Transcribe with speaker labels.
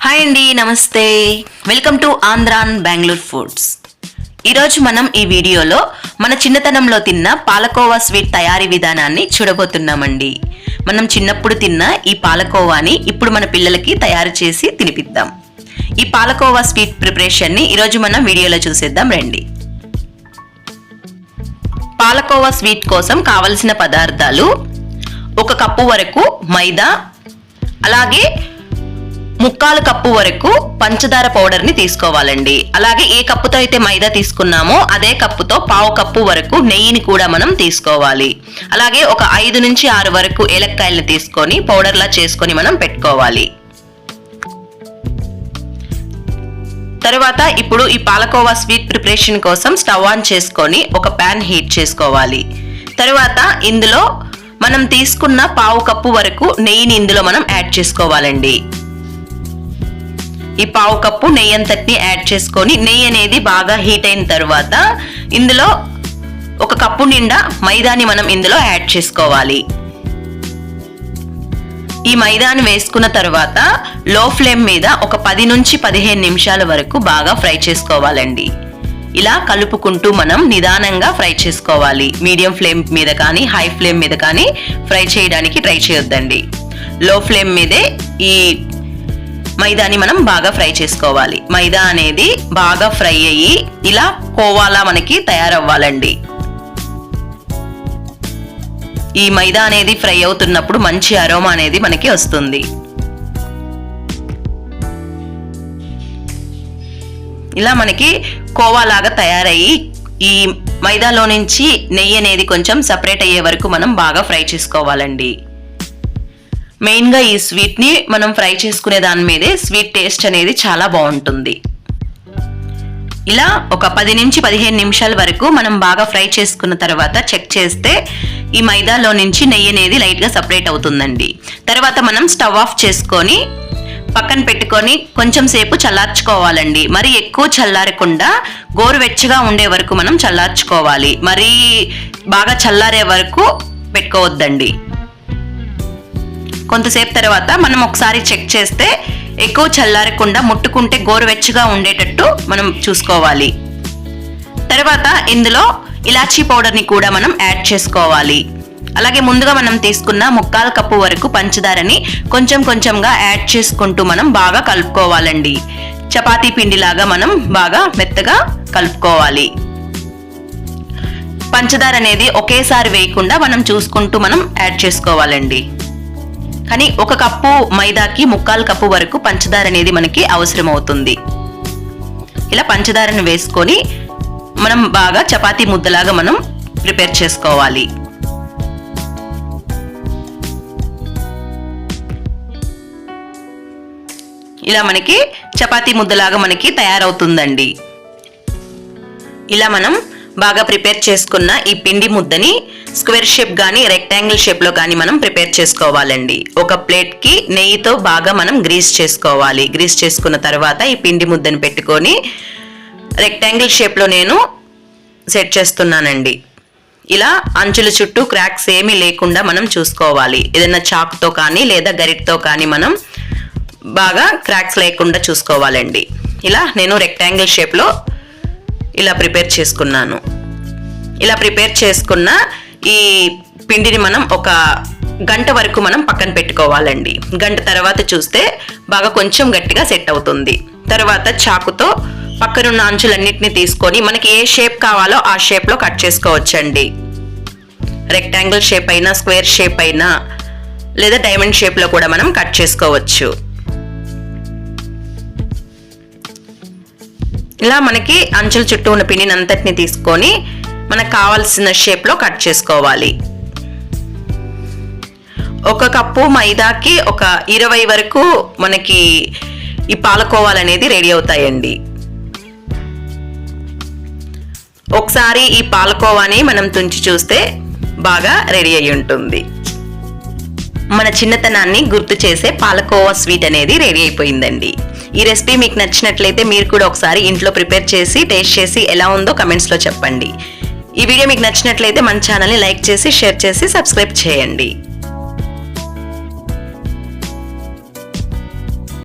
Speaker 1: Hi అండి, నమస్తే. Welcome to Andhran Bengaluru foods. ఈరోజు మనం ఈ వీడియోలో మన చిన్నతనంలో తిన్న పాలకోవా స్వీట్ తయారీ విధానాన్ని చూడబోతున్నామండి. మనం చిన్నప్పుడు తిన్న ఈ పాలకోవాని ఇప్పుడు మన పిల్లలకి తయారు చేసి తినిపిద్దాం. ఈ పాలకోవా స్వీట్ ప్రిపరేషన్ని ఈరోజు మనం వీడియోలో చూసేద్దాం రండి. పాలకోవా స్వీట్ కోసం కావలసిన పదార్థాలు: 1 కప్పు వరకు మైదా, అలాగే 1/4 కప్పు వరకు పంచదార పౌడర్ ని తీసుకోవాలండి. అలాగే ఏ కప్పుతో అయితే మైదా తీసుకున్నామో అదే కప్పుతో 1/2 కప్పు వరకు నెయ్యిని కూడా మనం తీసుకోవాలి. అలాగే ఒక 5 నుంచి 6 వరకు ఏలక్కాయలను తీసుకొని పౌడర్లా చేసుకొని మనం పెట్టుకోవాలి. తర్వాత ఇప్పుడు ఈ పాలకోవా స్వీట్ ప్రిపరేషన్ కోసం స్టవ్ ఆన్ చేసుకొని ఒక ప్యాన్ హీట్ చేసుకోవాలి. తర్వాత ఇందులో మనం తీసుకున్న 1/2 కప్పు వరకు నెయ్యిని ఇందులో మనం యాడ్ చేసుకోవాలండి. ఈ 1/2 కప్పు నెయ్యి అంతటిని యాడ్ చేసుకొని నెయ్యి అనేది బాగా హీట్ అయిన తర్వాత ఇందులో 1 కప్పు నిండా మైదాని మనం ఇందులో యాడ్ చేసుకోవాలి. ఈ మైదాని వేసుకున్న తర్వాత లో ఫ్లేమ్ మీద ఒక 10 నుంచి 15 నిమిషాల వరకు బాగా ఫ్రై చేసుకోవాలండి. ఇలా కలుపుకుంటూ మనం నిదానంగా ఫ్రై చేసుకోవాలి. మీడియం ఫ్లేమ్ మీద కానీ హై ఫ్లేమ్ మీద కానీ ఫ్రై చేయడానికి ట్రై చేయొద్దండి. లో ఫ్లేమ్ మీదే ఈ మైదాని మనం బాగా ఫ్రై చేసుకోవాలి. మైదా అనేది బాగా ఫ్రై అయ్యి ఇలా కోవాలా మనకి తయారవ్వాలండి. ఈ మైదా అనేది ఫ్రై అవుతున్నప్పుడు మంచి అరోమా అనేది మనకి వస్తుంది. ఇలా మనకి కోవాలాగా తయారయ్యి ఈ మైదాలో నుంచి నెయ్యి అనేది కొంచెం సపరేట్ అయ్యే వరకు మనం బాగా ఫ్రై చేసుకోవాలండి. మెయిన్గా ఈ స్వీట్ని మనం ఫ్రై చేసుకునే దాని మీదే స్వీట్ టేస్ట్ అనేది చాలా బాగుంటుంది. ఇలా ఒక 10 నుంచి 15 నిమిషాల వరకు మనం బాగా ఫ్రై చేసుకున్న తర్వాత చెక్ చేస్తే ఈ మైదాలో నుంచి నెయ్యి అనేది లైట్గా సపరేట్ అవుతుందండి. తర్వాత మనం స్టవ్ ఆఫ్ చేసుకొని పక్కన పెట్టుకొని కొంచెం సేపు చల్లార్చుకోవాలండి. మరి ఎక్కువ చల్లారకుండా గోరువెచ్చగా ఉండే వరకు మనం చల్లార్చుకోవాలి. మరి బాగా చల్లారే వరకు పెట్టుకోవద్దండి. కొంతసేపు తర్వాత మనం ఒకసారి చెక్ చేస్తే ఎక్కువ చల్లారకుండా ముట్టుకుంటే గోరువెచ్చగా ఉండేటట్టు మనం చూసుకోవాలి. తర్వాత ఇందులో ఇలాచీ పౌడర్ని కూడా మనం యాడ్ చేసుకోవాలి. అలాగే ముందుగా మనం తీసుకున్న 1/4 కప్పు వరకు పంచదారని కొంచెం కొంచెంగా యాడ్ చేసుకుంటూ మనం బాగా కలుపుకోవాలండి. చపాతీ పిండిలాగా మనం బాగా మెత్తగా కలుపుకోవాలి. పంచదార అనేది ఒకేసారి వేయకుండా మనం చూసుకుంటూ మనం యాడ్ చేసుకోవాలండి. కానీ 1 కప్పు మైదాకి 1/4 కప్పు వరకు పంచదార అనేది మనకి అవసరం అవుతుంది. ఇలా పంచదారను వేసుకొని మనం బాగా చపాతీ ముద్దలాగా మనం ప్రిపేర్ చేసుకోవాలి. ఇలా మనకి చపాతీ ముద్దలాగా మనకి తయారవుతుందండి. ఇలా మనం బాగా ప్రిపేర్ చేసుకున్న ఈ పిండి ముద్దని స్క్వేర్ షేప్ కానీ రెక్టాంగిల్ షేప్లో కానీ మనం ప్రిపేర్ చేసుకోవాలండి. ఒక ప్లేట్కి నెయ్యితో బాగా మనం గ్రీస్ చేసుకోవాలి. గ్రీస్ చేసుకున్న తర్వాత ఈ పిండి ముద్దని పెట్టుకొని రెక్టాంగిల్ షేప్లో నేను సెట్ చేస్తున్నానండి. ఇలా అంచుల చుట్టూ క్రాక్స్ ఏమీ లేకుండా మనం చూసుకోవాలి. ఏదైనా చాకుతో కానీ లేదా గరిటతో కానీ మనం బాగా క్రాక్స్ లేకుండా చూసుకోవాలండి. ఇలా నేను రెక్టాంగిల్ షేప్లో ఇలా ప్రిపేర్ చేసుకున్నాను. ఇలా ప్రిపేర్ చేసుకున్న ఈ పిండిని మనం ఒక గంట వరకు మనం పక్కన పెట్టుకోవాలండి. గంట తర్వాత చూస్తే బాగా కొంచెం గట్టిగా సెట్ అవుతుంది. తర్వాత చాకుతో పక్కనున్న అంచులన్నిటిని తీసుకొని మనకి ఏ షేప్ కావాలో ఆ షేప్లో కట్ చేసుకోవచ్చండి. రెక్టాంగిల్ షేప్ అయినా, స్క్వేర్ షేప్ అయినా, లేదా డైమండ్ షేప్లో కూడా మనం కట్ చేసుకోవచ్చు. ఇలా మనకి అంచుల చుట్టూ ఉన్న పిండిని అంతటిని తీసుకొని మనకు కావాల్సిన షేప్లో కట్ చేసుకోవాలి. 1 కప్పు మైదాకి ఒక 20 వరకు మనకి ఈ పాలకోవాలు అనేది రెడీ అవుతాయండి. ఒకసారి ఈ పాలకోవాని మనం తుంచి చూస్తే బాగా రెడీ అయి ఉంటుంది. మన చిన్నతనాన్ని గుర్తు చేసే పాలకోవా స్వీట్ అనేది రెడీ అయిపోయిందండి. ఈ రెసిపీ మీకు నచ్చినట్లయితే మీరు కూడా ఒకసారి ఇంట్లో ప్రిపేర్ చేసి టేస్ట్ చేసి ఎలా ఉందో కమెంట్స్లో చెప్పండి. ఈ వీడియో మీకు నచ్చినట్లయితే మన ఛానల్ని లైక్ చేసి షేర్ చేసి సబ్స్క్రైబ్ చేయండి.